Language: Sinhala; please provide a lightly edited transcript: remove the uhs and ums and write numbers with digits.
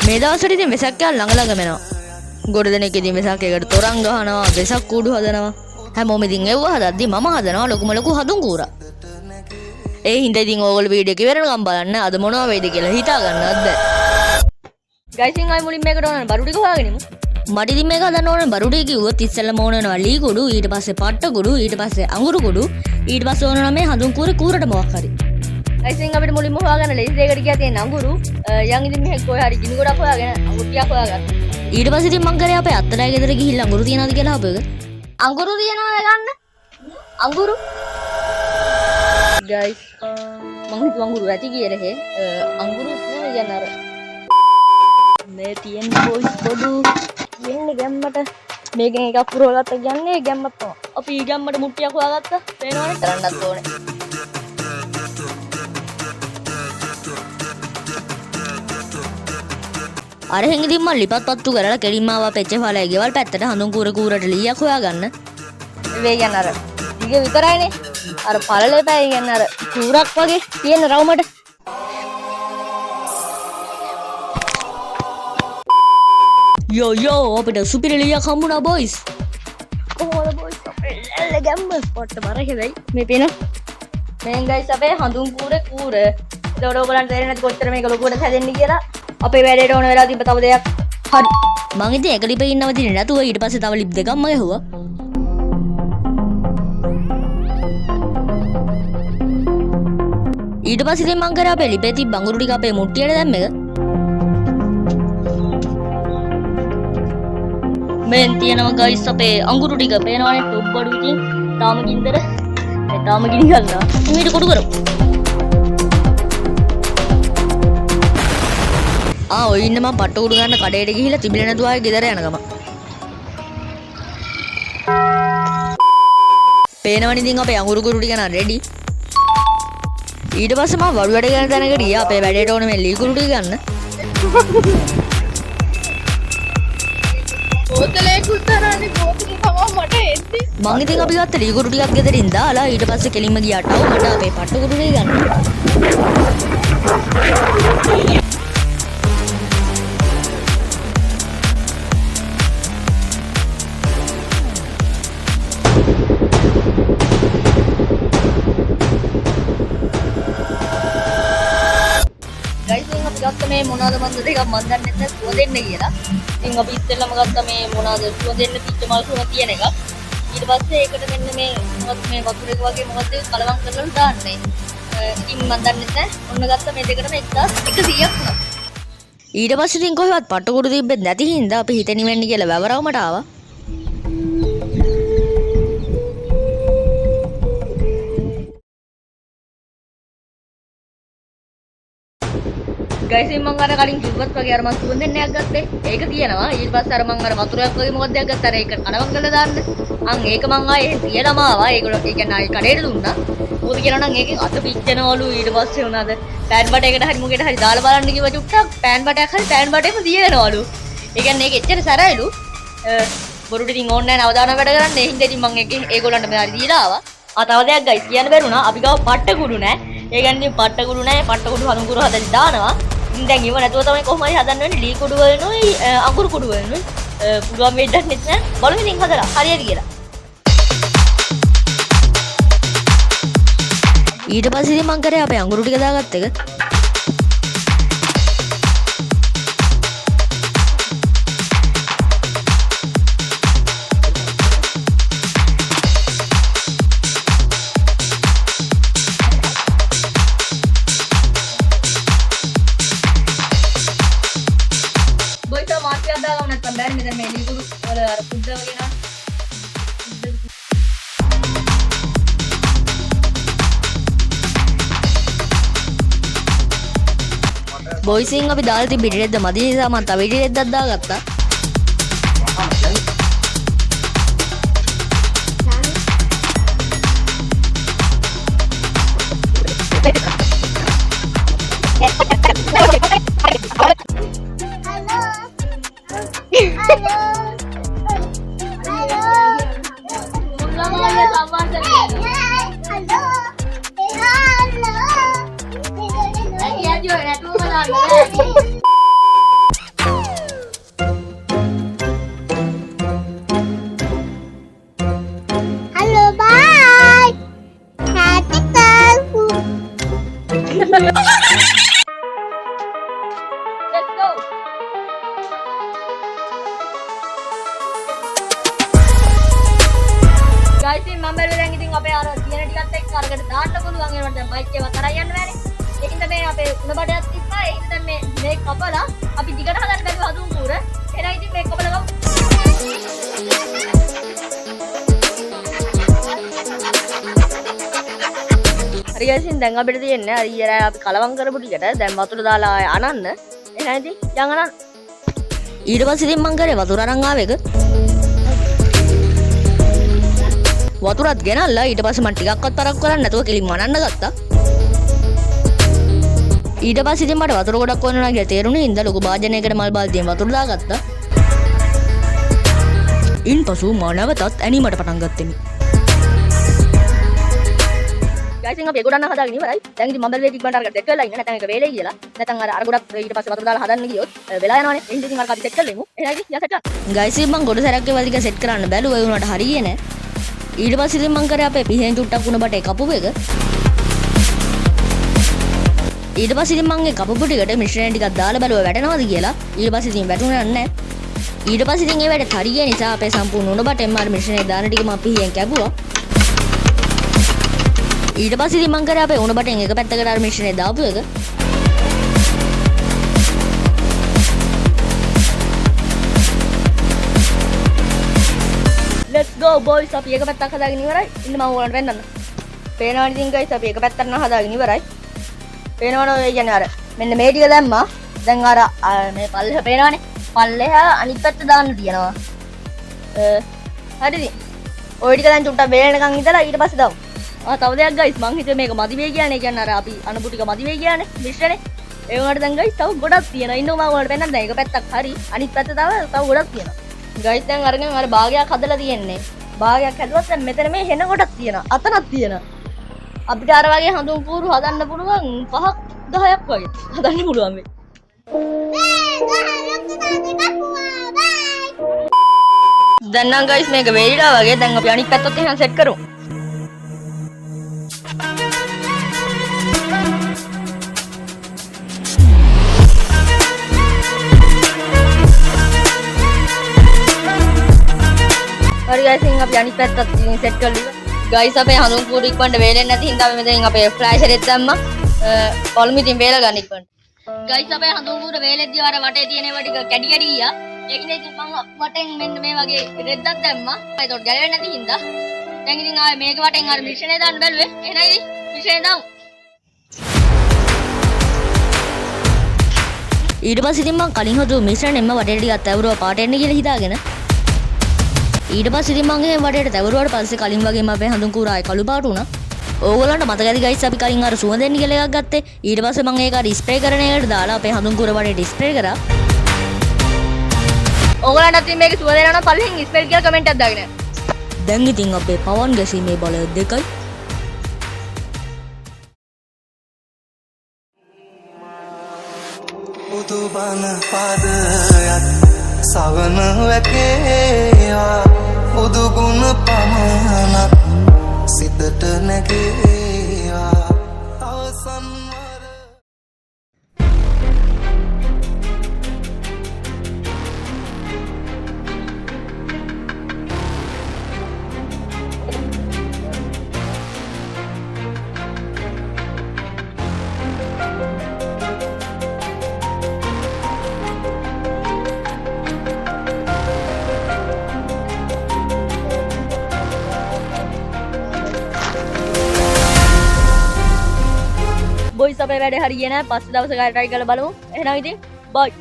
මේ දවස්වල ඉතින් වෙසක් යාල් ළඟ ළඟම එනවා. ගොඩ දෙනෙක් ඉතින් වෙසක් එකට තොරන් ගහනවා, වෙසක් කූඩු හදනවා. හැමෝම ඉතින් එව්ව හදද්දි මම හදනවා ලොකුම ලොකු හඳුන් කූරා. ඒ හින්දා ඉතින් ඕගොල්ලෝ වීඩියෝ එක ඉවරනකම් බලන්න. අද මොනවා වෙයිද කියලා හිතා ගන්නවත් බෑ. ගයිස් ඉතින් ආයි මුලින් මේකට ඕන බරු ටික හොයාගෙන ඉමු. මට ඉතින් මේක හදන්න ඕන බරු ටික කිව්වොත් ඉස්සෙල්ලාම ඕන වෙනවා ලී කුඩු, ඊට පස්සේ පට්ට කුඩු, ඊට පස්සේ අඟුරු කුඩු, ඊට පස්සේ ඕන වෙනවා මේ හඳුන් කූරට මොකක් හරි. ගයිස් ඉතින් අපිට මුලින්ම හොයාගන්න ලේසි දෙයකට ගියා තියෙන අඟුරු. යන් ඉතින් මෙහෙ කොහේ හරි ගිනි ගොඩක් හොයාගෙන අඟුරු ටිකක් හොයාගන්න. ඊට පස්සේ ඉතින් මං කරේ අපේ අත්තලා ගෙදර ගිහිල්ලා අඟුරු තියනවාද කියලා අපේ එක. අඟුරු තියනවාද ගන්න? අඟුරු. ගයිස් මං හිතුව අඟුරු ඇති කියලා හේ. අඟුරු නෙවෙයි යන්න අර. මේ තියෙන බොයිස් පොඩු යන්නේ ගැම්මට. මේකෙන් එකක් පුරවලත් යන්නේ ගැම්මත් තමයි. අපි ගැම්මට මුට්ටියක් හොයාගත්තා. පේනවනේ කරන්නත් ඕනේ. අරහෙන් ඉතින් මම ලිපත් පත්තු කරලා කෙලින්ම ආවා පෙච්චපාලේ ගෙවල් පැත්තට හඳුන් කූරට ලීයක් හොයාගන්න. මේ කියන්නේ අර දිග විතරයිනේ. අර පළලේ පැය කියන්නේ අර කූරක් වගේ තියෙන රවුමට. යෝ අපිට සුපිරි ලීයක් හම්බුණා බොයිස්. කොහොමද බොයිස් අපේ ලැල්ල ගැම්ම ස්පොට් බරේ වෙයි. මේ පේන. මෙන් ගයිස් අපේ හඳුන් කූර. ඒකට ඔයගලන්ට තේරෙන්නේ නැති කොච්චර මේක ලොකුවට හැදෙන්නේ කියලා. අපේ වැඩේට ඕන වෙලා තිබ්බ තව දෙයක්. හරි. මං ඉතින් එක ලිපේ ඉන්නව දිනේ නැතුව ඊට පස්සේ තව ලිප් දෙකක්ම ගැහුවා. ඊට පස්සේ ඉතින් මං කරා අපේ ලිපේ තිබ්බ අඟුරු ටික අපේ මුට්ටියට දැම්ම එක. මෙන් තියෙනවා ගයිස් අපේ අඟුරු ටික පේනවනේ ටොප් බඩු ඉතින් තාම ගින්දර. තාම ගිනි ගන්නවා. ඊට කොටු කරමු. ඔය ඉන්න මම පට්ට කුඩු ගන්න කඩේට ගිහිල්ලා තිබිලා නැතුව ආයේ ගෙදර යන ගම. පේනවනේ ඉතින් අපේ අඟුරු කුඩු ටික නම් රෙඩි. ඊට පස්සේ මම වඩු වැඩ කරන තැනකට ගියා අපේ වැඩේට ඕන මේ ලී කුඩු ටික ගන්න. බෝතලේ කුතරන්නේ බෝතලේ තමයි මට එන්නේ. මං ඉතින් අපි ගත්ත ලී කුඩු ටිකක් ගෙදරින් දාලා ඊට පස්සේ කෙලින්ම ගියාට මට අපේ පට්ට කුඩු ටික ගන්න. ගත්ත මේ මොනවාද මන්ද දෙකක් මන් දන්නේ නැහැ සුව දෙන්න කියලා. ඉතින් අපි ඉස්සෙල්ලාම ගත්ත මේ මොනවාද සුව දෙන්න පිච්ච මල් සුව තියෙන එකක්. ඊට පස්සේ ඒකට මෙන්න මේ මොකක්ද මේ වතුර එක වගේ මොකක්ද කලවම් කරලා දාන්නේ. ඉතින් මන් දන්නේ නැහැ. ඔන්න ගත්ත මේ දෙකටම 1100ක් වුණා. ඊට පස්සේ ඉතින් කොහෙවත් පට්ටකුඩු තිබ්බෙත් නැති හින්දා අපි හිතෙන් ඉවෙන්නේ කියලා වැවරවමට ආවා. ගයිස් මම අර කලින් කිව්වත් වගේ අර මම සුවඳ දෙන්නයක් ගත්තේ. ඒක තියෙනවා. ඊට පස්සේ අර මම අර වතුරයක් වගේ මොකක්ද එකක් ගත්තා. ඒක කලවම් කරලා දාන්න. ඒක මම ආයේ තියලාම ආවා. ඒගොල්ලෝ ඒ කියන්නේ ආයේ කඩේට දුන්නා. මොකද කියනවා නම් ඒකෙන් අත පිච්චෙනවලු. ඊට පස්සේ උනාද පෑන් බටයකට හරි මොකේට හරි දාලා බලන්න කිව්වා චුට්ටක්. පෑන් බටයක් හරි පෑන් බටේම තියෙනවලු. ඒ කියන්නේ ඒක එච්චර සැරයිලු. බොරුට ඉතින් ඕන් නැහැ නවදාන වැඩ කරන්න. ඒ හින්දා ඉතින් මම ඒගොල්ලන්ට මෙහරි දීලා ආවා. තව දෙයක් ගයිස් කියන්න බැරුණා. අපි ගාව පට්ට කුඩු නැහැ. ඒ කියන්නේ පට්ට කුඩු නැහැ. පට්ට කුඩු හඳුන් කුඩු හදලා දානවා. දැන් ඉව නැතුව තමයි කොහොම හරි හදන්න වෙන්නේ ලී කුඩු වෙනුයි අඟුරු කුඩු වෙනුයි පුළුවන් වෙයි දැන් නැත්නම් බලමු ඉතින් හදලා හරියට කියලා. ඊට පස්සේ ඉතින් මං කරේ අපේ අඟුරු ටික දාගත්ත එක. බොයිසින් අපි දාලා තිබ්බ ඉඩියෙද්ද මදි නිසා මම තව ඉඩියෙද්දක් දාගත්තා. ගයිස් ඉතින් මම බැලුවා දැන් ඉතින් අපේ අර තියෙන ටිකත් එක්ක අරකට දාන්න පුළුවන් ඒකට දැන් බයික් එක තරයි යන්න බෑනේ. ඒකින්ද මේ අපේ උණ බඩයක් තිබ්බා. ඒකින්ද දැන් මේ කපලා අපි දිගට හදන්න බැලුවා හදුන් කූර. එහෙනම් ඉතින් මේ කපලා ගමු. හරි ගයිස් ඉතින් දැන් අපිට තියෙන්නේ අර ඊයර අපි කලවම් කරපු ටිකට දැන් වතුර දාලා අනන්න. එහෙනම් ඉතින් යන් අනන්න. ඊට පස්සේ ඉතින් මං කරේ වතුර අරන් ආව එක. වතුරත් ගෙනල්ලා ඊට පස්සේ මම ටිකක්වත් තරක් කරන්නේ නැතුව කෙලින්ම අනන්න ගත්තා. ඊට පස්සේ ඉතින් මට වතුර ගොඩක් වුණා කියලා තේරුණේ හින්දා ලොකු භාජනයකට මල් බාල්දියෙන් වතුර දාගත්තා. ඉන්පසු මම නැවතත් ඇනීමට පටන් ගත්තෙමි. ගයිස් ඉතින් අපි ගොඩක් හදාගෙන ඉවරයි. දැන් ඉතින් මම බැලුවේ ඉක්මනට අරකට සෙට් කරලා ඉන්න නැත්නම් ඒක වේලේ කියලා. නැත්නම් අර ගොඩක් ඊට පස්සේ වතුර දාලා හදන්න ගියොත් වෙලා යනවනේ. එහෙනම් ඉතින් අර අපි සෙට් කරලෙමු. එහෙනම් ඉතින් යා සෙට් කරන්න. ගයිස් ඉතින් මම ගොඩ සැරයක් ඒවා ටික සෙට් කරන්න බැලුවා ඒ උනාට හරියන්නේ නැහැ. ඊට පස්සේ ඉතින් මං කරේ අපේ පිහෙන් චුට්ටක් වුණ බටේ කපුව එක. ඊට පස්සේ ඉතින් මං ඒ කපපු ටිකට මිශ්‍රණය ටිකක් දාලා බැලුවා වැටෙනවද කියලා. ඊට පස්සේ ඉතින් වැටුණේ නැහැ. ඊට පස්සේ ඉතින් ඒ වැඩ හරිය නිසා අපේ සම්පූර්ණ උණ බටෙන්ම අර මිශ්‍රණය දාන ටික මම පිහෙන් කැපුවා. ඊට පස්සේ ඉතින් මං කරේ අපේ උණ බටෙන් එක පැත්තකට අර මිශ්‍රණය දාපු එක. Let's go boys අපි එක පැත්තක් හදාගෙන ඉවරයි. ඉන්න මම ඕගොල්ලන්ට වෙන්නන්න. පේනවනේ ඉතින් guys අපි එක පැත්තක් නම් හදාගෙන ඉවරයි. පේනවනේ ඔය කියන්නේ අර මෙන්න මේ ටික දැම්මා. දැන් අර මේ පල්ලෙහ පේනවනේ. පල්ලෙහා අනිත් පැත්ත දාන්න තියෙනවා. හරිද? ඔය ටික දැන් චුට්ටක් වේලනකන් ඉඳලා ඊට පස්සේ දාමු. තව දෙයක් guys මං හිතුවේ මේක මදි වෙයි කියන්නේ. කියන්නේ අර අපි අනපු ටික මදි වෙයි කියන්නේ මිශ්‍රණේ. ඒ වුණාට දැන් guys තව ගොඩක් තියෙනවා. ඉන්න මම ඔයාලට පෙන්නන්න දැන් එක පැත්තක් හරි. අනිත් පැත්ත තව ගොඩක් තියෙනවා. ගයිස් දැන් අරගෙන අර භාගයක් හදලා තියෙන්නේ. භාගයක් හැදුවත් දැන් මෙතන මේ හෙන කොටක් තියෙනවා. අතනක් තියෙනවා. අපිට අර වගේ හඳුන් කූරු හදන්න පුළුවන් 5ක් 10ක් වගේ හදන්න පුළුවන් මේ. දැන් නම් ගයිස් මේක වෙයිලා වගේ දැන් අපි අනිත් පැත්තත් එහෙනම් සෙට් කරමු. හරි ගයිස් ඉතින් අපි අනිත් පැත්තත් සෙට් කරලා ගයිස් අපේ හඳුන් කූරු ඉක්මනට වේලෙන්නේ නැති හින්දා අපි මෙතනින් අපේ ෆ්ලෑෂර් එක දැම්මා. පොල්මි ඉතින් වේල ගන්න ඉක්මනට. ගයිස් අපේ හඳුන් කූරු වේලෙද්දී අර වටේ තියෙන ඒවා ටික කැඩි කැඩි ගියා. ඒකින් ඉතින් මම වටෙන් මෙන්න මේ වගේ රෙද්දක් දැම්මා. ඒකට ගැලවෙන්නේ නැති හින්දා. දැන් ඉතින් ආයේ මේක වටෙන් අර මිශ්‍රණය දාන්න බැලුවේ. එහෙනම් ඉතින් මිශ්‍රණය දාමු. ඊට පස්සේ ඉතින් මම කලින් හදපු මිශ්‍රණයෙන්ම වටේට ටිකක් තැවුරුවා පාට එන්න කියලා හිතාගෙන ඊට පස්සේ ඉතින් මම එහෙම වටේට තැවුරුවාට පස්සේ කලින් වගේම අපේ හඳුන් කූර ආයේ කළු පාට වුණා. ඕගොල්ලන්ට මතක ඇති ගයිස් අපි කලින් අර සුවඳෙන්න කියලා එකක් ගත්තේ. ඊට පස්සේ මම ඒක අර ස්ප්‍රේ කරන එකට දාලා අපේ හඳුන් කූර වටේට ස්ප්‍රේ කරා. ඕගොල්ලන්ට ඉතින් මේක සුවඳ එනවා නම් පල්ලෙන් ස්ප්‍රේ කියලා කමෙන්ට් එකක් දාගෙන. දැන් ඉතින් අපේ පවන් ගැසීමේ බලය 2යි. උතුබන පාදයත් සවන වැකේවා උදුගුණ පමණක් සිතට නැගේවා අවසන්වර boys අපේ වැඩේ හරියන්නේ නැහැ. පස්සේ දවසක try කරලා බලමු. එහෙනම් ඉතින් bye.